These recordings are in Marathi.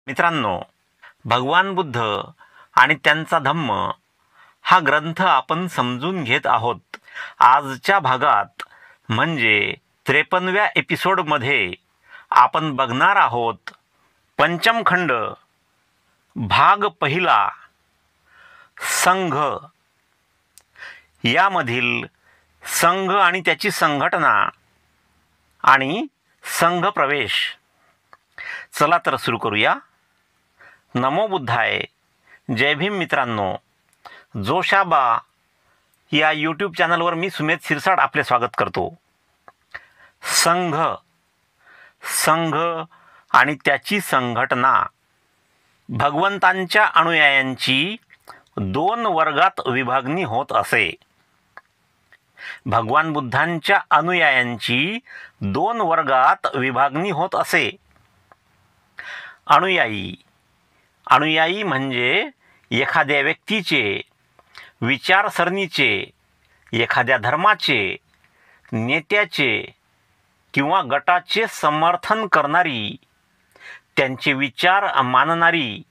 मित्रांनो, भगवान बुद्ध आणि त्यांचा धम्म हा ग्रंथ आपण समजून घेत आहोत. आजच्या भागात म्हणजे 53व्या एपिसोडमध्ये आपण बघणार आहोत पंचम खंड, भाग पहिला, संघ. यामधील संघ आणि त्याची संघटना आणि संघ प्रवेश. चला तर सुरू करूया. नमो बुद्धाय. जय भीम मित्रांनो. जोशाबा या यूट्यूब चॅनलवर मी सुमेध शिरसाट आपले स्वागत करतो. संघ आणि त्याची संघटना. भगवंतांच्या अनुयायांची 2 वर्गात विभागणी होत असे. भगवान बुद्धांच्या अनुयायांची 2 वर्गात विभागणी होत असे. अनुयायी म्हणजे एखाद्या व्यक्तीचे, विचारसरणीचे, एखाद्या धर्माचे, नेत्याचे किंवा गटाचे समर्थन करणारी, त्यांचे विचार मानणारी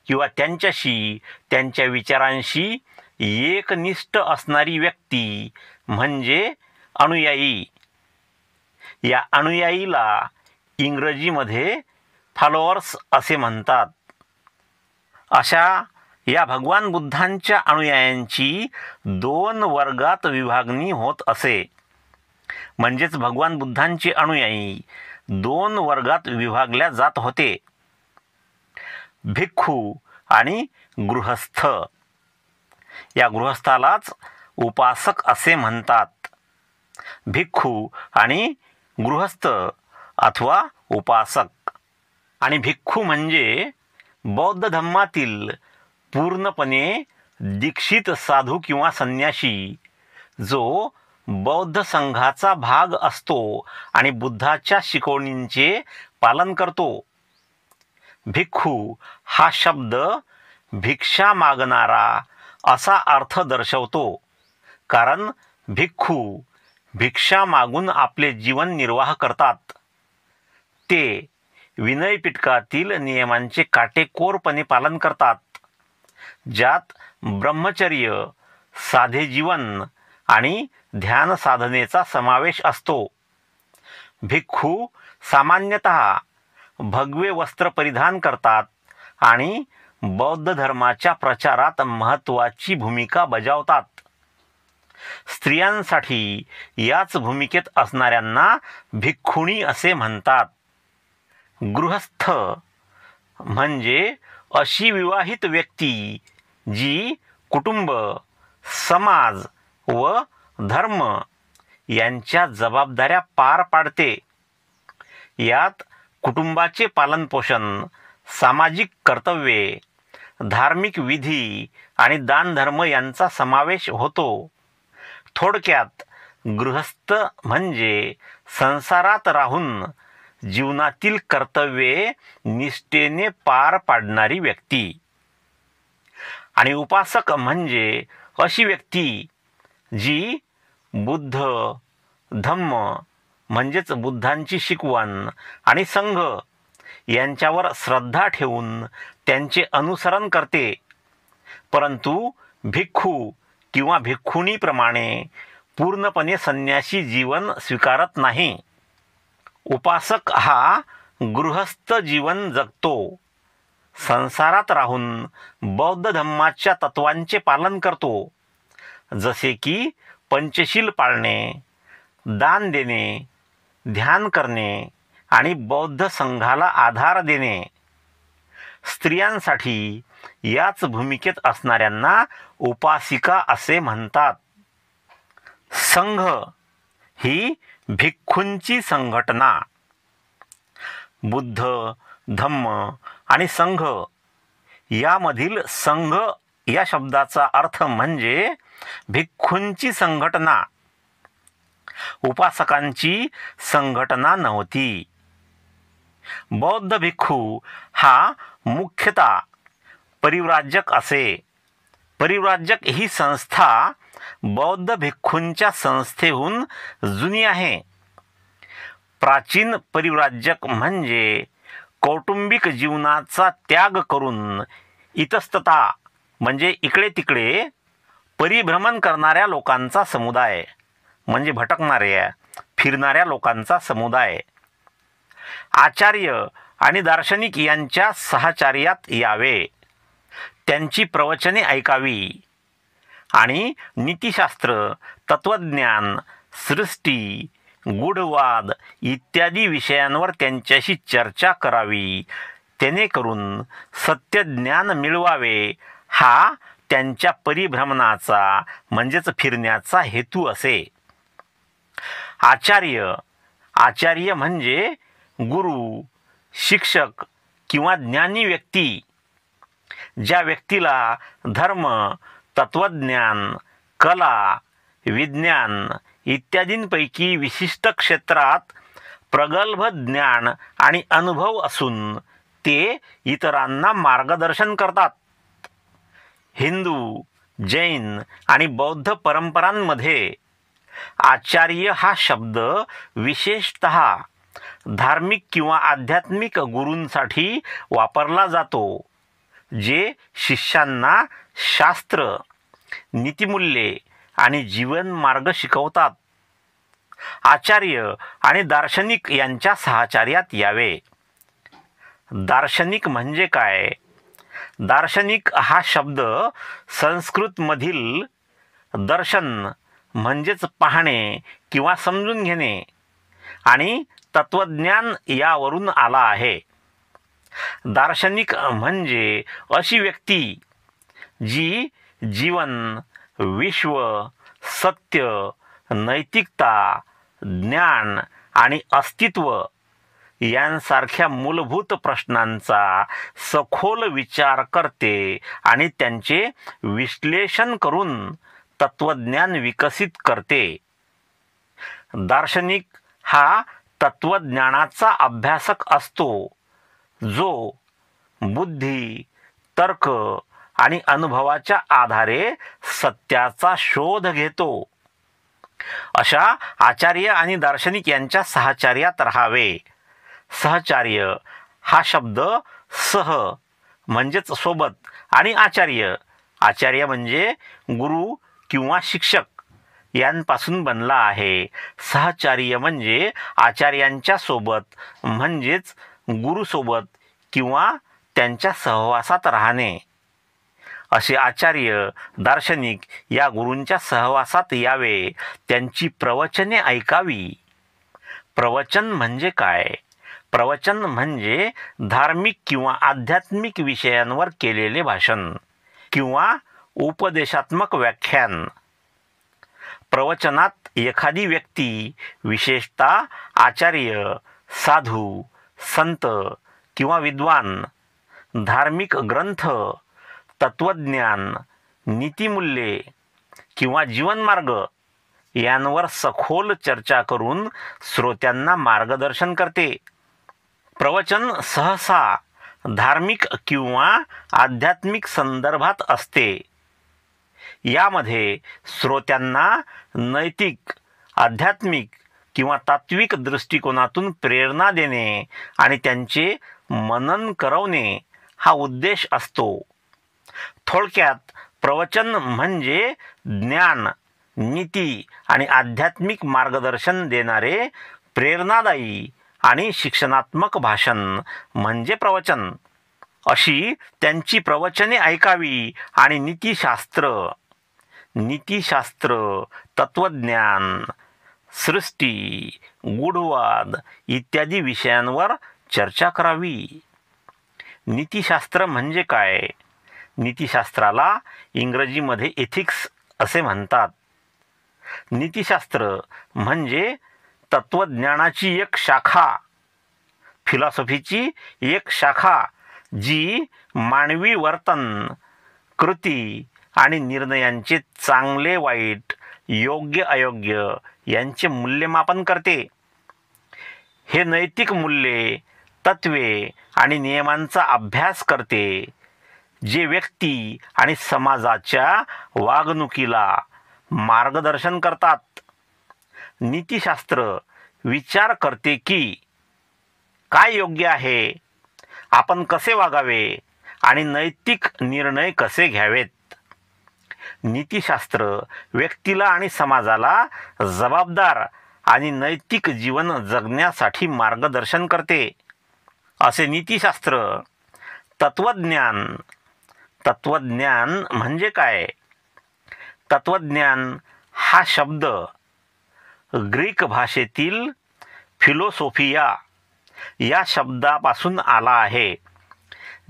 किंवा त्यांच्याशी, त्यांच्या विचारांशी एकनिष्ठ असणारी व्यक्ती म्हणजे अनुयायी. या अनुयायीला इंग्रजीमध्ये फॉलोअर्स असे म्हणतात. अशा या भगवान बुद्धांच्या अनुयायांची 2 वर्गात विभागणी होत असे. म्हणजेच भगवान बुद्धांचे अनुयायी 2 वर्गात विभागल्या जात होते. भिक्खू आणि गृहस्थ. या गृहस्थालाच उपासक असे म्हणतात. भिक्खू आणि गृहस्थ अथवा उपासक. आणि भिक्खू म्हणजे बौद्ध धम्मातील पूर्णपणे दीक्षित साधू किंवा संन्यासी, जो बौद्ध संघाचा भाग असतो आणि बुद्धाच्या शिकवणींचे पालन करतो. भिक्खू हा शब्द भिक्षा मागणारा असा अर्थ दर्शवतो, कारण भिक्खू भिक्षा मागून आपले जीवन निर्वाह करतात. ते विनयपिटकातील नियमांचे काटेकोरपणे पालन करतात, ज्यात ब्रह्मचर्य, साधे जीवन आणि ध्यान साधनेचा समावेश असतो. भिक्खू सामान्यतः भगवे वस्त्र परिधान करतात आणि बौद्ध धर्माच्या प्रचारात महत्त्वाची भूमिका बजावतात. स्त्रियांसाठी याच भूमिकेत असणाऱ्यांना भिक्खुणी असे म्हणतात. गृहस्थ म्हणजे अशी विवाहित व्यक्ती जी कुटुंब, समाज व धर्म यांच्या जबाबदाऱ्या पार पाडते. यात कुटुंबाचे पालनपोषण, सामाजिक कर्तव्ये, धार्मिक विधी आणि दानधर्म यांचा समावेश होतो. थोडक्यात गृहस्थ म्हणजे संसारात राहून जीवनातील कर्तव्ये निष्ठेने पार पाडणारी व्यक्ती. आणि उपासक म्हणजे अशी व्यक्ती जी बुद्ध, धम्म म्हणजेच बुद्धांची शिकवण आणि संघ यांच्यावर श्रद्धा ठेवून त्यांचे अनुसरण करते, परंतु भिक्खू किंवा भिक्खुणीप्रमाणे पूर्णपणे संन्यासी जीवन स्वीकारत नाही. उपासक हा गृहस्थ जीवन जगतो, संसारात राहून बौद्ध धम्माच्या तत्वांचे पालन करतो, जसे की पंचशील पाळणे, दान देणे, ध्यान करणे आणि बौद्ध संघाला आधार देणे. स्त्रियांसाठी याच भूमिकेत असणाऱ्यांना उपासिका असे म्हणतात. संघ ही भिक्खूंची संघटना. बुद्ध, धम्म आणि संघ यामधील संघ या शब्दाचा अर्थ म्हणजे भिक्खूंची संघटना. उपासकांची संघटना नव्हती. बौद्ध भिक्खू हा मुख्यतः परिव्राजक असे. परिव्राजक ही संस्था बौद्ध भिक्खूंच्या संस्थेहून जुनी आहे. प्राचीन परिव्राजक म्हणजे कौटुंबिक जीवनाचा त्याग करून इतस्तता म्हणजे इकडे तिकडे परिभ्रमण करणाऱ्या लोकांचा समुदाय म्हणजे भटकणाऱ्या फिरणाऱ्या लोकांचा समुदाय आचार्य आणि दार्शनिक यांच्या सहचार्यात यावे, त्यांची प्रवचने ऐकावी आणि नीतिशास्त्र, तत्वज्ञान, सृष्टी, गूढवाद इत्यादी विषयांवर त्यांच्याशी चर्चा करावी, जेणेकरून सत्यज्ञान मिळवावे हा त्यांच्या परिभ्रमणाचा म्हणजेच फिरण्याचा हेतू असे. आचार्य म्हणजे गुरु, शिक्षक किंवा ज्ञानी व्यक्ती. ज्या व्यक्तीला धर्म, तत्वज्ञान, कला, विज्ञान इत्यादींपैकी विशिष्ट क्षेत्रात प्रगल्भ ज्ञान आणि अनुभव असून ते इतरांना मार्गदर्शन करतात. हिंदू, जैन आणि बौद्ध परंपरांमध्ये आचार्य हा शब्द विशेषतः धार्मिक किंवा आध्यात्मिक गुरूंसाठी वापरला जातो, जे शिष्यांना शास्त्र, नीतिमूल्ये आणि जीवन मार्ग शिकवतात. आचार्य आणि दार्शनिक यांच्या सहचार्यात यावे. दार्शनिक म्हणजे काय? दार्शनिक हा शब्द संस्कृतमधील दर्शन म्हणजेच पाहणे किंवा समजून घेणे आणि तत्वज्ञान यावरून आला आहे. दार्शनिक म्हणजे अशी व्यक्ती जी जीवन, विश्व, सत्य, नैतिकता, ज्ञान आणि अस्तित्व यांसारख्या मूलभूत प्रश्नांचा सखोल विचार करते आणि त्यांचे विश्लेषण करून तत्वज्ञान विकसित करते. दार्शनिक हा तत्वज्ञानाचा अभ्यासक असतो, जो बुद्धी, तर्क आणि अनुभवाच्या आधारे सत्याचा शोध घेतो. अशा आचार्य आणि दार्शनिक यांच्या सहचार्यात राहावे. सहचार्य हा शब्द सह म्हणजेच सोबत आणि आचार्य म्हणजे गुरु किंवा शिक्षक यांपासून बनला आहे. सहचार्य म्हणजे आचार्यांच्या सोबत म्हणजेच गुरुसोबत किंवा त्यांच्या सहवासात राहणे. असे आचार्य, दार्शनिक या गुरूंच्या सहवासात यावे, त्यांची प्रवचने ऐकावी. प्रवचन म्हणजे काय? प्रवचन म्हणजे धार्मिक किंवा आध्यात्मिक विषयांवर केलेले भाषण किंवा उपदेशात्मक व्याख्यान. प्रवचनात एखादी व्यक्ती, विशेषतः आचार्य, साधू, संत किंवा विद्वान, धार्मिक ग्रंथ, तत्वज्ञान, नीतिमूल्ये किंवा जीवनमार्ग यांवर सखोल चर्चा करून श्रोत्यांना मार्गदर्शन करते. प्रवचन सहसा धार्मिक किंवा आध्यात्मिक संदर्भात असते. यामध्ये श्रोत्यांना नैतिक, आध्यात्मिक किंवा तात्विक दृष्टिकोनातून प्रेरणा देणे आणि त्यांचे मनन करवणे हा उद्देश असतो. थोडक्यात प्रवचन म्हणजे ज्ञान, नीती आणि आध्यात्मिक मार्गदर्शन देणारे प्रेरणादायी आणि शिक्षणात्मक भाषण म्हणजे प्रवचन. अशी त्यांची प्रवचने ऐकावी आणि नीतिशास्त्र, तत्वज्ञान, सृष्टी, गूढवाद इत्यादी विषयांवर चर्चा करावी. नीतिशास्त्र म्हणजे काय? नीतिशास्त्राला इंग्रजीमध्ये एथिक्स असे म्हणतात. नीतिशास्त्र म्हणजे तत्वज्ञानाची एक शाखा, फिलॉसॉफीची एक शाखा जी मानवी वर्तन, कृती आणि निर्णयांचे चांगले वाईट, योग्य अयोग्य यांचे मूल्यमापन करते. हे नैतिक मूल्ये, तत्वे आणि नियमांचा अभ्यास करते, जे व्यक्ती आणि समाजाच्या वागणुकीला मार्गदर्शन करतात. नीतिशास्त्र विचार करते की काय योग्य आहे आपण कसे वागावे आणि नैतिक निर्णय कसे घ्यावेत. नीतिशास्त्र व्यक्तीला आणि समाजाला जबाबदार आणि नैतिक जीवन जगण्यासाठी मार्गदर्शन करते. असे नीतिशास्त्र. तत्वज्ञान. तत्वज्ञान म्हणजे काय? तत्वज्ञान हा शब्द ग्रीक भाषेतील फिलोसोफिया या शब्दापासून आला आहे,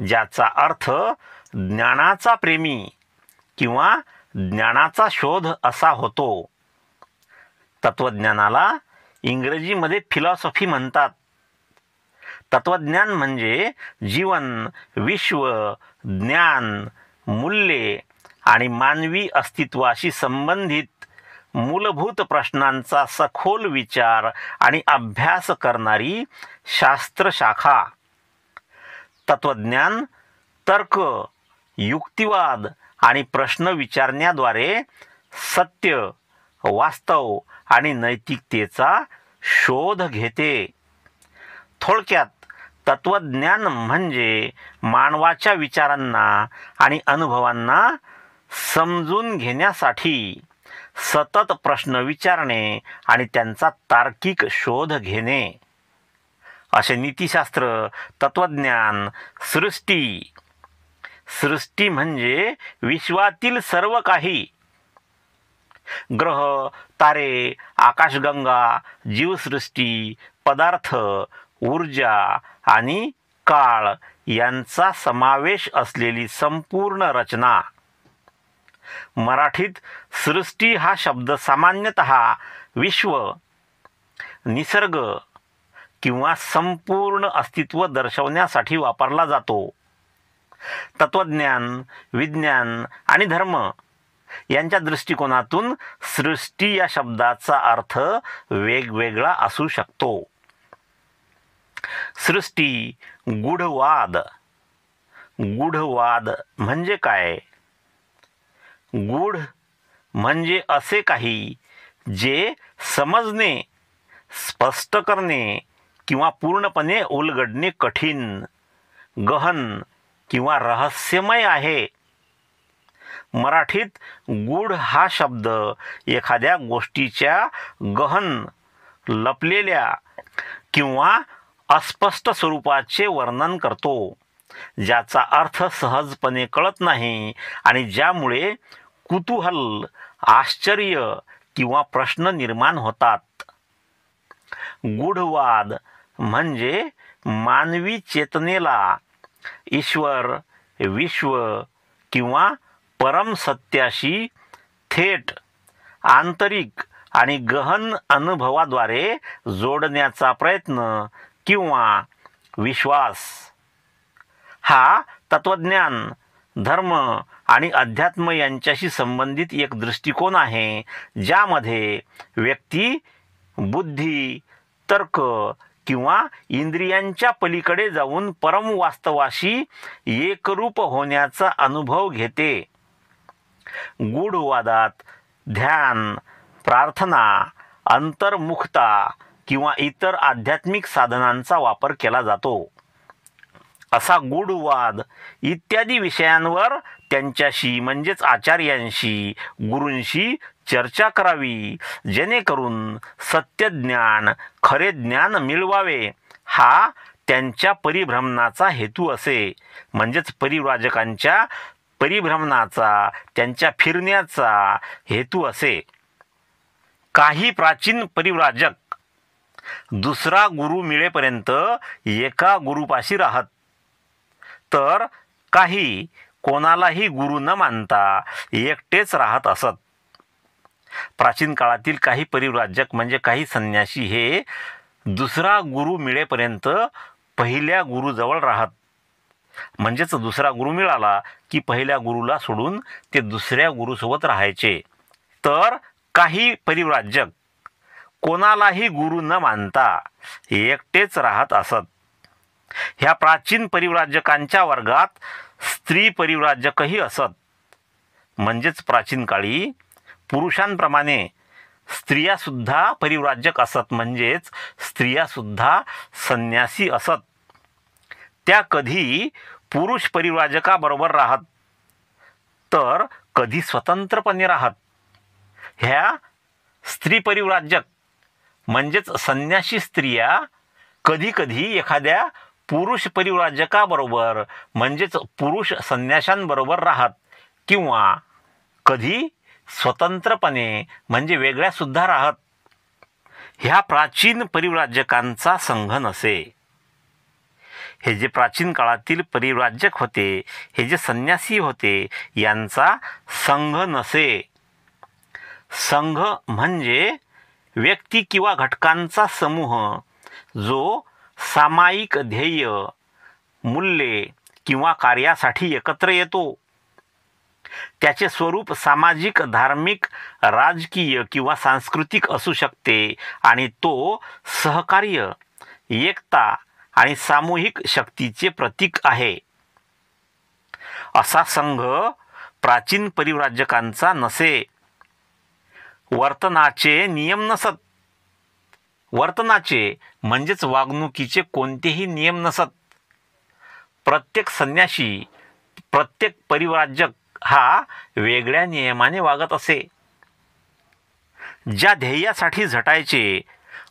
ज्याचा अर्थ ज्ञानाचा प्रेमी किंवा ज्ञानाचा शोध असा होतो. तत्वज्ञानाला इंग्रजीमध्ये फिलॉसॉफी म्हणतात. तत्वज्ञान म्हणजे जीवन, विश्व, ज्ञान, मूल्ये आणि मानवी अस्तित्वाशी संबंधित मूलभूत प्रश्नांचा सखोल विचार आणि अभ्यास करणारी शास्त्रशाखा. तत्वज्ञान तर्क, युक्तिवाद आणि प्रश्न विचारण्याद्वारे सत्य, वास्तव आणि नैतिकतेचा शोध घेते. थोडक्यात तत्वज्ञान म्हणजे मानवाच्या विचारांना आणि अनुभवांना समजून घेण्यासाठी सतत प्रश्न विचारणे आणि त्यांचा तार्किक शोध घेणे. असे नीतिशास्त्र, तत्वज्ञान, सृष्टी. सृष्टी म्हणजे विश्वातील सर्व काही. ग्रह, तारे, आकाशगंगा, जीवसृष्टी, पदार्थ, ऊर्जा आणि काळ यांचा समावेश असलेली संपूर्ण रचना. मराठीत सृष्टी हा शब्द सामान्यतः विश्व, निसर्ग किंवा संपूर्ण अस्तित्व दर्शवण्यासाठी वापरला जातो. तत्वज्ञान, विज्ञान आणि धर्म यांच्या दृष्टिकोनातून सृष्टी या शब्दाचा अर्थ वेगवेगळा असू शकतो. सृष्टी. गूढवाद. गूढवाद म्हणजे काय? गूढ म्हणजे असे काही जे समजणे, स्पष्ट करणे किंवा पूर्णपणे उलगडणे कठीण, गहन किंवा रहस्यमय आहे. मराठीत गूढ हा शब्द एखाद्या गोष्टीच्या गहन, लपलेल्या किंवा अस्पष्ट स्वरूपाचे वर्णन करतो, ज्याचा अर्थ सहजपणे कळत नाही आणि ज्यामुळे कुतूहल, आश्चर्य किंवा प्रश्न निर्माण होतात. गूढवाद म्हणजे मानवी चेतनेला ईश्वर, विश्व किंवा परम सत्याशी थेट, आंतरिक आणि गहन अनुभवाद्वारे जोडण्याचा प्रयत्न किंवा विश्वास. हा तत्वज्ञान, धर्म आणि अध्यात्म यांच्याशी संबंधित एक दृष्टिकोन आहे, ज्यामध्ये व्यक्ती बुद्धी, तर्क किंवा इंद्रियांच्या पलीकडे जाऊन परमवास्तवाशी एकरूप होण्याचा अनुभव घेते. गूढवादात ध्यान, प्रार्थना, अंतर्मुखता किंवा इतर आध्यात्मिक साधनांचा वापर केला जातो. असा गूढवाद इत्यादी विषयांवर त्यांच्याशी म्हणजेच आचार्यांशी, गुरूंशी चर्चा करावी, जेणेकरून सत्यज्ञान, खरे ज्ञान मिळवावे हा त्यांच्या परिभ्रमणाचा हेतू असे. म्हणजेच परिव्राजकांच्या परिभ्रमणाचा, त्यांच्या फिरण्याचा हेतू असे. काही प्राचीन परिव्राजक दुसरा गुरु मिळेपर्यंत एका गुरुपाशी राहत, तर काही कोणालाही गुरु न मानता एकटेच राहत असत. प्राचीन काळातील काही परिव्राजक म्हणजे काही संन्यासी हे दुसरा गुरु मिळेपर्यंत पहिल्या गुरुजवळ राहत. म्हणजेच दुसरा गुरु मिळाला की पहिल्या गुरुला सोडून ते दुसऱ्या गुरुसोबत राहायचे. तर काही परिव्राजक कोणालाही गुरु न मानता एकटेच राहत असत. ह्या प्राचीन परिव्राजकांच्या वर्गात स्त्री परिव्राजकही असत. म्हणजेच प्राचीन काळी पुरुषांप्रमाणे स्त्रियासुद्धा परिव्राजक असत, म्हणजेच स्त्रियासुद्धा संन्यासी असत. त्या कधी पुरुष परिव्राजकाबरोबर राहत तर कधी स्वतंत्रपणे राहत. ह्या स्त्री परिव्राजक म्हणजेच संन्यासी स्त्रिया कधीकधी एखाद्या पुरुष परिव्राजकाबरोबर म्हणजेच पुरुष संन्याशांबरोबर राहत किंवा कधी स्वतंत्रपणे म्हणजे वेगळ्या सुद्धा राहत. ह्या प्राचीन परिव्राजकांचा संघ नसे. हे जे प्राचीन काळातील परिव्राजक होते, हे जे संन्यासी होते, यांचा संघ नसे. संघ म्हणजे व्यक्ती किंवा घटकांचा समूह जो सामायिक ध्येय, मूल्ये किंवा कार्यासाठी एकत्र येतो. त्याचे स्वरूप सामाजिक, धार्मिक, राजकीय किंवा सांस्कृतिक असू शकते आणि तो सहकार्य, एकता आणि सामूहिक शक्तीचे प्रतीक आहे. असा संघ प्राचीन परिव्राजकांचा नसे. वर्तनाचे नियम नसत. वर्तनाचे म्हणजेच वागणुकीचे कोणतेही नियम नसत. प्रत्येक संन्यासी, प्रत्येक परिव्राजक हा वेगळ्या नियमाने वागत असे. ज्या ध्येयासाठी झटायचे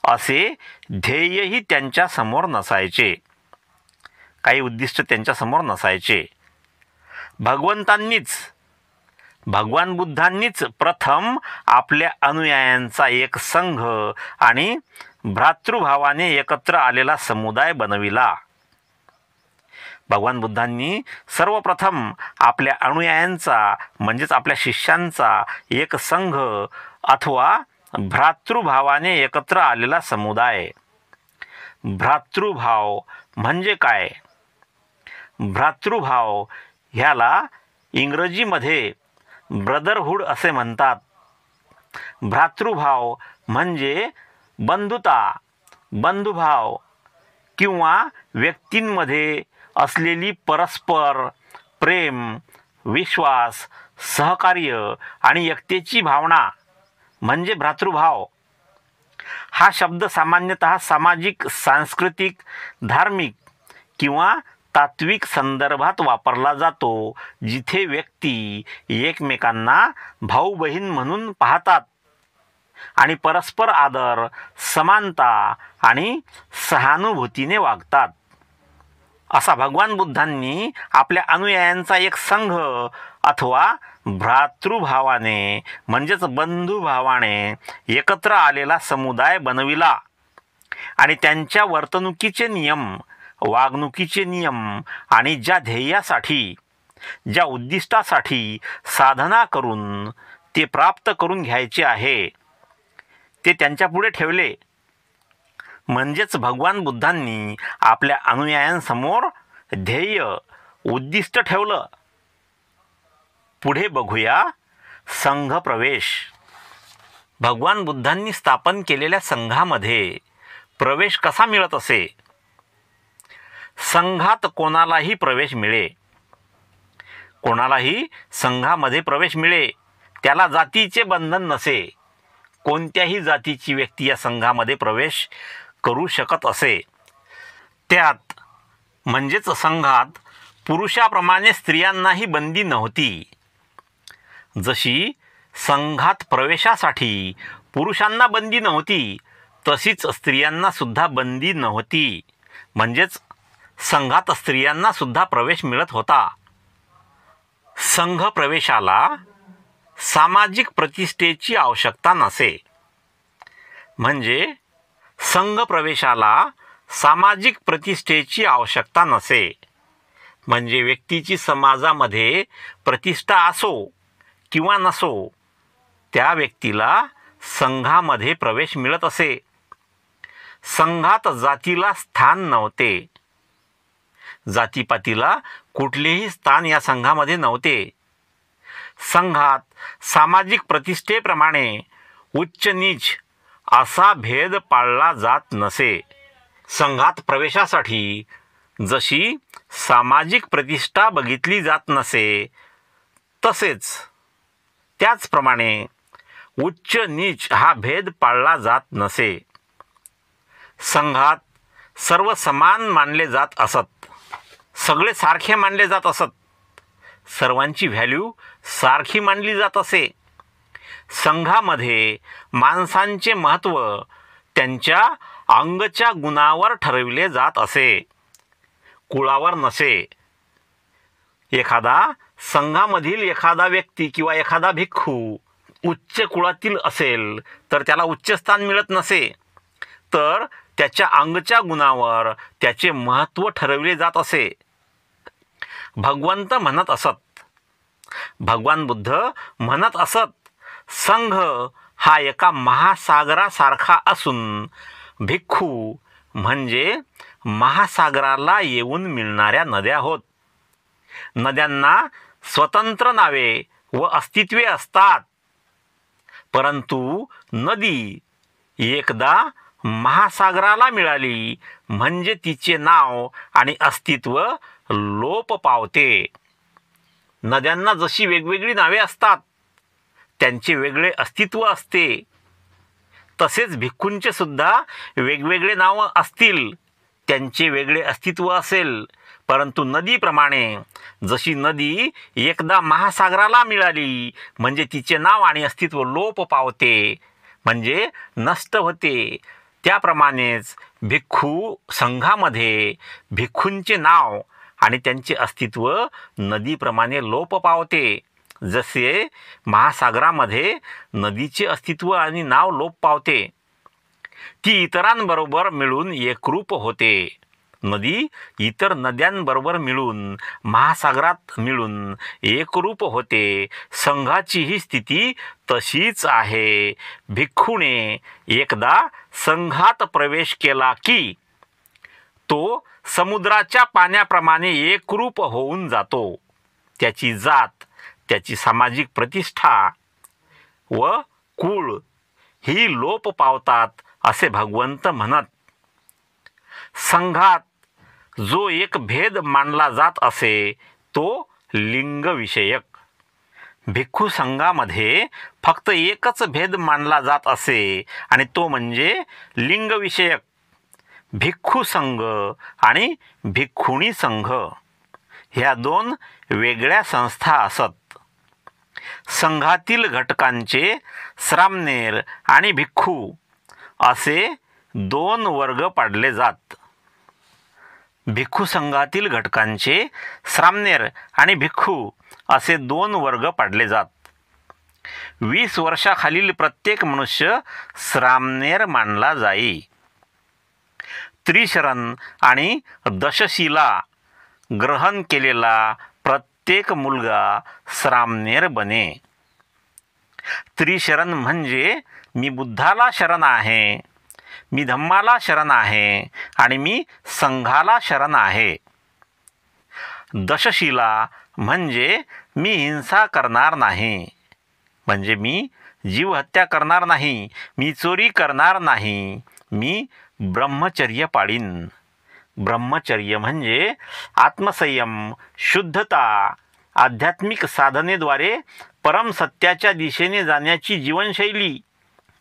असे ध्येयही त्यांच्या समोर नसायचे. काही उद्दिष्ट त्यांच्या समोर नसायचे. भगवान बुद्धांनीच प्रथम आपल्या अनुयायांचा एक संघ आणि भ्रातृभावाने एकत्र आलेला समुदाय बनविला. भगवान बुद्धांनी सर्वप्रथम आपल्या अनुयायांचा म्हणजेच आपल्या शिष्यांचा एक संघ अथवा भ्रातृभावाने एकत्र आलेला समुदाय. भ्रातृभाव म्हणजे काय? भ्रातृभाव ह्याला इंग्रजीमध्ये ब्रदरहूड असे म्हणतात. भ्रातृभाव म्हणजे बंधुता, बंधुभाव किंवा व्यक्तींमध्ये असलेली परस्पर प्रेम, विश्वास, सहकार्य आणि एकतेची भावना म्हणजे भ्रातृभाव. हा शब्द सामान्यतः सामाजिक, सांस्कृतिक, धार्मिक किंवा तात्विक संदर्भात वापरला जातो, जिथे व्यक्ती एकमेकांना भाऊ बहीण म्हणून पाहतात आणि परस्पर आदर, समानता आणि सहानुभूतीने वागतात. असा भगवान बुद्धांनी आपल्या अनुयायांचा एक संघ अथवा भ्रातृभावाने म्हणजेच बंधुभावाने एकत्र आलेला समुदाय बनविला आणि त्यांच्या वर्तणुकीचे नियम, वागणुकीचे नियम आणि ज्या ध्येयासाठी, ज्या उद्दिष्टासाठी साधना करून ते प्राप्त करून घ्यायचे आहे ते त्यांच्यापुढे ठेवले. म्हणजेच भगवान बुद्धांनी आपल्या अनुयायांसमोर ध्येय, उद्दिष्ट ठेवलं. पुढे बघूया संघ प्रवेश. भगवान बुद्धांनी स्थापन केलेल्या संघामध्ये प्रवेश कसा मिळत असे? संघात कोणालाही प्रवेश मिळे. कोणालाही संघामध्ये प्रवेश मिळे. त्याला जातीचे बंधन नसे. कोणत्याही जातीची व्यक्ती या संघामध्ये प्रवेश करू शकत असे. त्यात म्हणजेच संघात पुरुषाप्रमाणे स्त्रियांनाही बंदी नव्हती. जशी संघात प्रवेशासाठी पुरुषांना बंदी नव्हती, तशीच स्त्रियांना सुद्धा बंदी नव्हती. म्हणजेच संघात स्त्रियांना सुद्धा प्रवेश मिळत होता. संघ प्रवेशाला सामाजिक प्रतिष्ठेची आवश्यकता नसे. म्हणजे संघ प्रवेशाला सामाजिक प्रतिष्ठेची आवश्यकता नसे. म्हणजे व्यक्तीची समाजामध्ये प्रतिष्ठा असो किंवा नसो, त्या व्यक्तीला संघामध्ये प्रवेश मिळत असे. संघात जातीला स्थान नव्हते. जातीपातीला कुठलेही स्थान या संघामध्ये नव्हते. संघात सामाजिक प्रतिष्ठेप्रमाणे उच्च नीच असा भेद पाळला जात नसे. संघात प्रवेशासाठी जशी सामाजिक प्रतिष्ठा बघितली जात नसे, तसेच त्याचप्रमाणे उच्च नीच हा भेद पाळला जात नसे. संघात सर्व समान मानले जात असत. सगळे सारखे मानले जात असत. सर्वांची व्हॅल्यू सारखी मानली जात असे. संघामध्ये माणसांचे महत्त्व त्यांच्या अंगच्या गुणावर ठरविले जात असे, कुळावर नसे. एखादा संघामधील एखादा व्यक्ती किंवा एखादा भिक्खू उच्च कुळातील असेल तर त्याला उच्च स्थान मिळत नसे, तर त्याच्या अंगच्या गुणावर त्याचे महत्त्व ठरविले जात असे. भगवंत म्हणत असत, भगवान बुद्ध म्हणत असत, संघ हा एका महासागरासारखा असून भिक्खू म्हणजे महासागराला येऊन मिळणाऱ्या नद्या होत. नद्यांना स्वतंत्र नावे व अस्तित्वे असतात, परंतु नदी एकदा महासागराला मिळाली म्हणजे तिचे नाव आणि अस्तित्व लोप पावते. नद्यांना जशी वेगवेगळी नावे असतात, त्यांचे वेगळे अस्तित्व असते, तसेच भिक्खूंचे सुद्धा वेगवेगळे नाव असतील, त्यांचे वेगळे अस्तित्व असेल. परंतु नदीप्रमाणे जशी नदी एकदा महासागराला मिळाली म्हणजे तिचे नाव आणि अस्तित्व लोप पावते, म्हणजे नष्ट होते, त्याप्रमाणेच भिक्खू संघामध्ये भिक्खूंचे नाव आणि त्यांचे अस्तित्व नदीप्रमाणे लोप पावते. जसे महासागरामध्ये नदीचे अस्तित्व आणि नाव लोप पावते, ती इतरांबरोबर मिळून एकरूप होते. नदी इतर नद्यांबरोबर मिळून महासागरात मिळून एकरूप होते. संघाची ही स्थिती तशीच आहे. भिक्खूने एकदा संघात प्रवेश केला की तो समुद्राच्या पाण्याप्रमाणे एकरूप होऊन जातो. त्याची जात, त्याची सामाजिक प्रतिष्ठा व कुळ ही लोप पावतात असे भगवंत म्हणत. संघात जो एक भेद मानला जात असे तो लिंगविषयक. भिक्खू संघामध्ये फक्त एकच भेद मानला जात असे आणि तो म्हणजे लिंगविषयक. भिक्खू संघ आणि भिक्खुणी संघ ह्या दोन वेगळ्या संस्था असत. संघातील घटकांचे श्रामणेर आणि भिक्खू असे दोन वर्ग पाडले जात. भिक्खू संघातील घटकांचे श्रामणेर आणि भिक्खू असे दोन वर्ग पाडले जात. 20 वर्षाखालील प्रत्येक मनुष्य श्रामणेर मानला जाई. त्रिशरण आणि दशशिला ग्रहण केलेला प्रत्येक मुलगा श्रामणेर बने. त्रिशरण म्हणजे मी बुद्धाला शरण आहे, मी धम्माला शरण आहे आणि मी संघाला शरण आहे. दशशिला म्हणजे मी हिंसा करणार नाही, म्हणजे मी जीवहत्या करणार नाही, मी चोरी करणार नाही, मी ब्रह्मचर्य पाळीन. ब्रह्मचर्य म्हणजे आत्मसंयम, शुद्धता, आध्यात्मिक साधनेद्वारे परमसत्याच्या दिशेने जाण्याची जीवनशैली.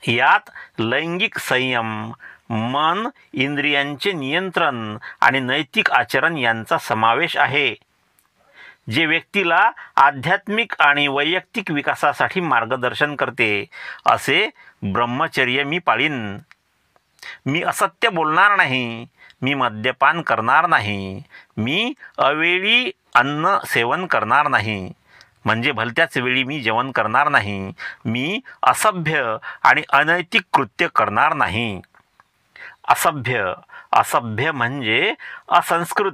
यात लैंगिक संयम, मन, इंद्रियांचे नियंत्रण आणि नैतिक आचरण यांचा समावेश आहे, जे व्यक्तीला आध्यात्मिक आणि वैयक्तिक विकासासाठी मार्गदर्शन करते. असे ब्रह्मचर्य मी पाळीन. मी असत्य बोलणार नाही, मी मद्यपान करणार नाही, मी अवेळी अन्न सेवन करणार नाही, म्हणजे भलत्याच वेळी मी जेवण करणार नाही, मी असभ्य आणि अनैतिक कृत्य करणार नाही. असभ्य म्हणजे असंस्कृत,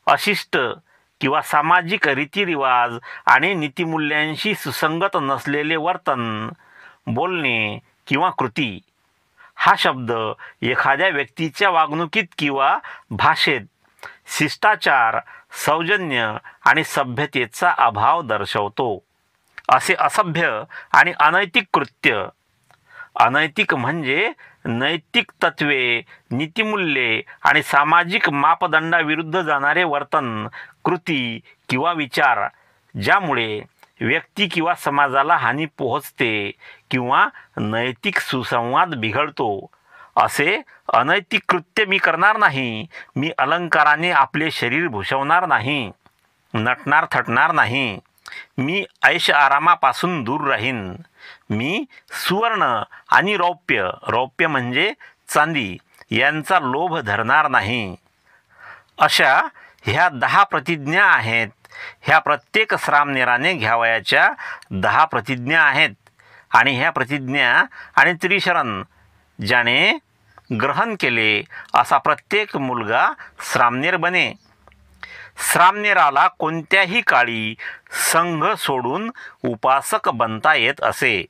अशिष्ट किंवा सामाजिक रीतिरिवाज आणि नीतिमूल्यांशी सुसंगत नसलेले वर्तन, बोलणे किंवा कृती. हा शब्द एखाद्या व्यक्तीच्या वागणुकीत किंवा भाषेत शिष्टाचार, सौजन्य आणि सभ्यतेचा अभाव दर्शवतो. असे असभ्य आणि अनैतिक कृत्य. अनैतिक म्हणजे नैतिक तत्वे, नीतिमूल्ये आणि सामाजिक मापदंडाविरुद्ध जाणारे वर्तन, कृती किंवा विचार, ज्यामुळे व्यक्ती किंवा समाजाला हानी पोहोचते किंवा नैतिक सुसंवाद बिघडतो. असे अनैतिक कृत्य मी करणार नाही. मी अलंकाराने आपले शरीर भूषवणार नाही, नटणार थटणार नाही. मी ऐश आरामापासून दूर राहीन. मी सुवर्ण आणि रौप्य, रौप्य म्हणजे चांदी, यांचा लोभ धरणार नाही. अशा ह्या 10 प्रतिज्ञा आहेत. ह्या प्रत्येक श्रामनेराने घ्यावयाच्या 10 प्रतिज्ञा आहेत. आणि ह्या प्रतिज्ञा आणि त्रिशरण ज्याने ग्रहण केले असा प्रत्येक मुलगा श्रामनेर बने. श्रामनेराला कोणत्याही काळी संघ सोडून उपासक बनता येत असे.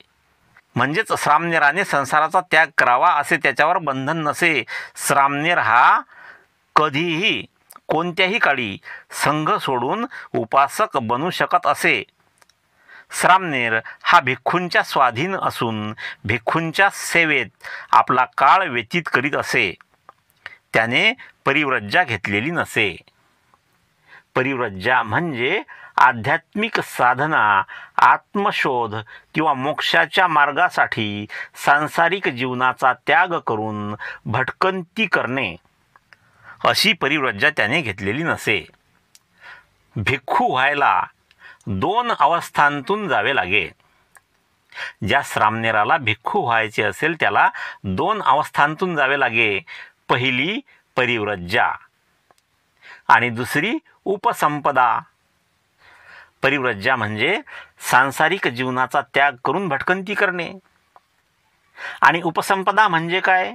म्हणजेच श्रामनेराने संसाराचा त्याग करावा असे त्याच्यावर बंधन नसे. श्रामनेर हा कधीही कोणत्याही काळी संघ सोडून उपासक बनू शकत असे. श्रामनेर हा भिक्खूंच्या स्वाधीन असून भिक्खूंच्या सेवेत आपला काळ व्यतीत करीत असे. त्याने परिव्रज्जा घेतलेली नसे. परिव्रज्जा म्हणजे आध्यात्मिक साधना, आत्मशोध किंवा मोक्षाच्या मार्गासाठी सांसारिक जीवनाचा त्याग करून भटकंती करणे, अशी परिव्रज्जा त्याने घेतलेली नसे. भिक्खू व्हायला 2 अवस्थांतून जावे लागे. ज्या श्रामनेराला भिक्खू व्हायचे असेल त्याला 2 अवस्थांतून जावे लागे. पहिली परिव्रज्जा आणि दुसरी उपसंपदा. परिव्रज्जा म्हणजे सांसारिक जीवनाचा त्याग करून भटकंती करणे. आणि उपसंपदा म्हणजे काय?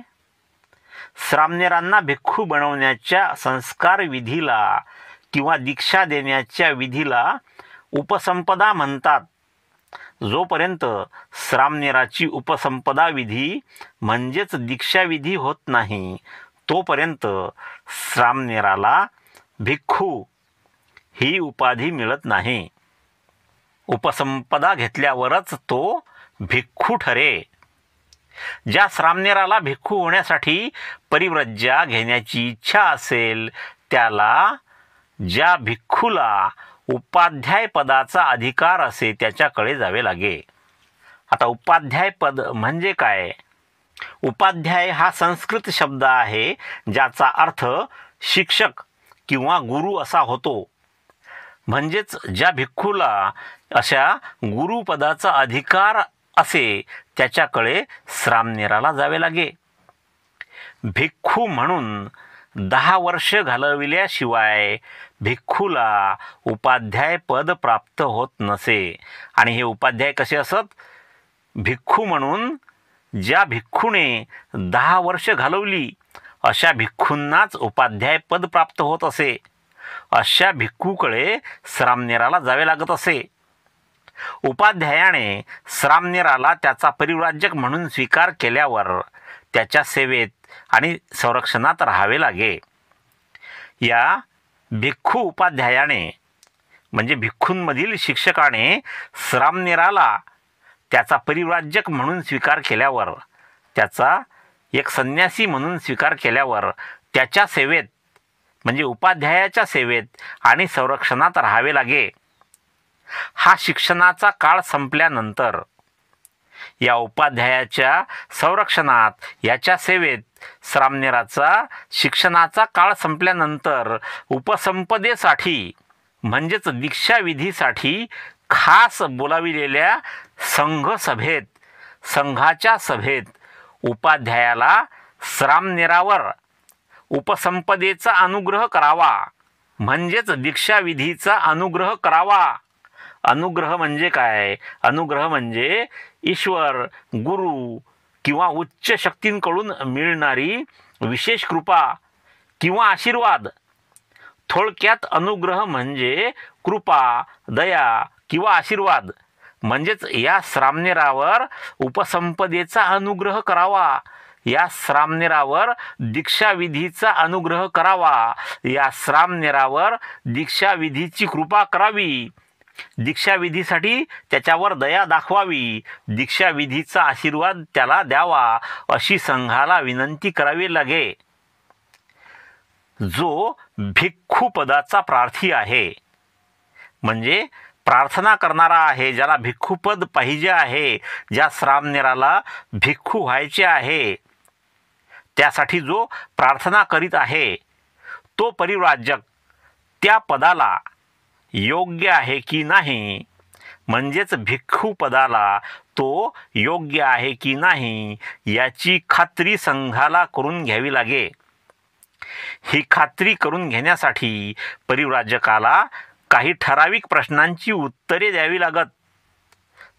श्रामनेरांना भिक्खू बनवण्याच्या संस्कार विधीला किंवा दीक्षा देण्याच्या विधीला उपसंपदा म्हणतात. जोपर्यंत श्रामनेराची उपसंपदा विधी म्हणजेच दीक्षाविधी होत नाही तोपर्यंत श्रामनेराला भिक्खू ही उपाधी मिळत नाही. उपसंपदा घेतल्यावरच तो भिक्खू ठरे. ज्या श्रामनेराला भिक्खू होण्यासाठी परिव्रज्जा घेण्याची इच्छा असेल त्याला, ज्या भिक्खूला उपाध्याय पदाचा अधिकार असे त्याच्याकडे जावे लागे. आता उपाध्याय पद म्हणजे काय? उपाध्याय हा संस्कृत शब्द आहे ज्याचा अर्थ शिक्षक किंवा गुरु असा होतो. म्हणजेच ज्या भिक्खूला अशा गुरुपदाचा अधिकार असे त्याच्याकडे श्रामनेराला जावे लागे. भिक्खू म्हणून 10 वर्ष घालविल्याशिवाय भिक्खूला उपाध्याय पद प्राप्त होत नसे. आणि हे उपाध्याय कसे असत? भिक्खू म्हणून ज्या भिक्खूने 10 वर्ष घालवली अशा भिक्खूंनाच उपाध्याय पद प्राप्त होत असे. अशा भिक्खूकडे श्रामनेराला जावे लागत असे. उपाध्यायाने श्रामनेराला त्याचा परिव्राजक म्हणून स्वीकार केल्यावर त्याच्या सेवेत आणि संरक्षणात राहावे लागे. या भिक्खू उपाध्यायाने म्हणजे भिक्खूंमधील शिक्षकाने श्रामनेराला त्याचा परिव्राजक म्हणून स्वीकार केल्यावर, त्याचा एक संन्यासी म्हणून स्वीकार केल्यावर त्याच्या सेवेत म्हणजे उपाध्यायाच्या सेवेत आणि संरक्षणात राहावे लागे. हा शिक्षणाचा काळ संपल्यानंतर या उपाध्यायाच्या संरक्षणात, याच्या सेवेत श्रामनेराचा शिक्षणाचा काळ संपल्यानंतर उपसंपदेसाठी म्हणजेच दीक्षाविधीसाठी खास बोलाविलेल्या संघसभेत, संघाच्या सभेत उपाध्यायाला श्रामनेरावर उपसंपदेचा अनुग्रह करावा म्हणजेच दीक्षाविधीचा अनुग्रह करावा. अनुग्रह म्हणजे काय? अनुग्रह म्हणजे ईश्वर, गुरु किंवा उच्च शक्तींकडून मिळणारी विशेष कृपा किंवा आशीर्वाद. थोडक्यात अनुग्रह म्हणजे कृपा, दया किंवा आशीर्वाद. म्हणजेच या श्रामनेरावर उपसंपदेचा अनुग्रह करावा, या श्रामनेरावर दीक्षाविधीचा अनुग्रह करावा, या श्रामनेरावर दीक्षाविधीची कृपा करावी, दीक्षाविधीसाठी त्याच्यावर दया दाखवावी, दीक्षाविधीचा आशीर्वाद त्याला द्यावा अशी संघाला विनंती करावी लागे. जो भिक्खू पदाचा प्रार्थी आहे म्हणजे प्रार्थना करणारा आहे, ज्याला भिक्खूपद पाहिजे आहे, ज्या श्रामनेराला भिक्खू व्हायचे आहे त्यासाठी जो प्रार्थना करीत आहे तो परिव्राजक त्या पदाला योग्य आहे की नाही, म्हणजेच भिक्खू पदाला तो योग्य आहे की नाही याची खात्री संघाला करून घ्यावी लागे. ही खात्री करून घेण्यासाठी परिव्राजकाला काही ठराविक प्रश्नांची उत्तरे द्यावी लागत,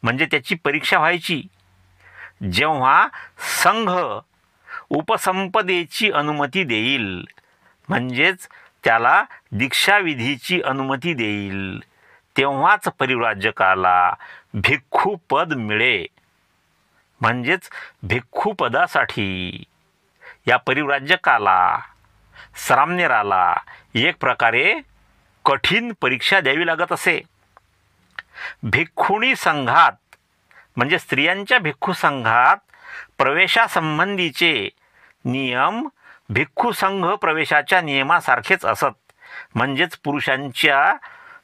म्हणजे त्याची परीक्षा व्हायची. जेव्हा संघ उपसंपदेची अनुमती देईल, म्हणजेच त्याला दीक्षाविधीची अनुमती देईल, तेव्हाच परिव्राजकाला भिक्खू पद मिळे. म्हणजेच भिक्खू पदासाठी या परिव्राजकाला, सामनेराला एक प्रकारे कठीण परीक्षा द्यावी लागत असे. भिक्खुणी संघात म्हणजे स्त्रियांच्या भिक्खू संघात प्रवेशासंबंधीचे नियम भिक्खू संघ प्रवेशाच्या नियमासारखेच असत, म्हणजेच पुरुषांच्या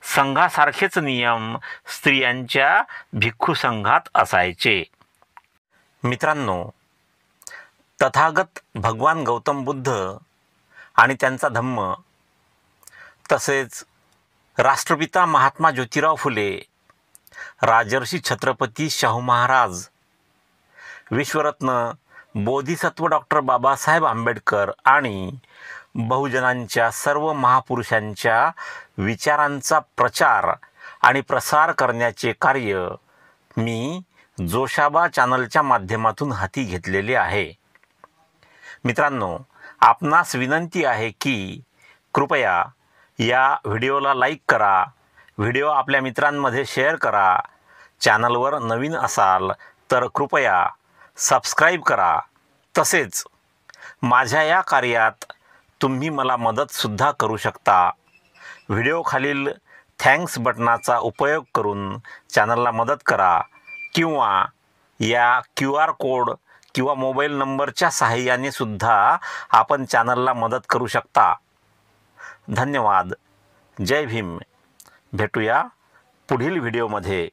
संघासारखेच नियम स्त्रियांच्या भिक्खू संघात असायचे. मित्रांनो, तथागत भगवान गौतम बुद्ध आणि त्यांचा धम्म, तसेच राष्ट्रपिता महात्मा ज्योतिराव फुले, राजर्षी छत्रपती शाहू महाराज, विश्वरत्न बोधिसत्व डॉक्टर बाबासाहेब आंबेडकर आणि बहुजनांच्या सर्व महापुरुषांच्या विचारांचा प्रचार आणि प्रसार करण्याचे कार्य मी जोशाबा चॅनलच्या माध्यमातून हाती घेतलेले आहे. मित्रांनो, आपणास विनंती आहे की कृपया या व्हिडिओला लाईक करा, व्हिडिओ आपल्या मित्रांमध्ये शेअर करा. चॅनलवर नवीन असाल तर कृपया सबस्क्राईब करा. तसेच माझ्या या कार्यात तुम्ही मला मदतसुद्धा करू शकता. व्हिडिओखालील थँक्स बटनाचा उपयोग करून चॅनलला मदत करा किंवा या QR कोड किंवा मोबाईल नंबरच्या सहाय्याने सुद्धा आपण चॅनलला मदत करू शकता. धन्यवाद. जय भीम. भेटूया पुढील व्हिडिओमध्ये.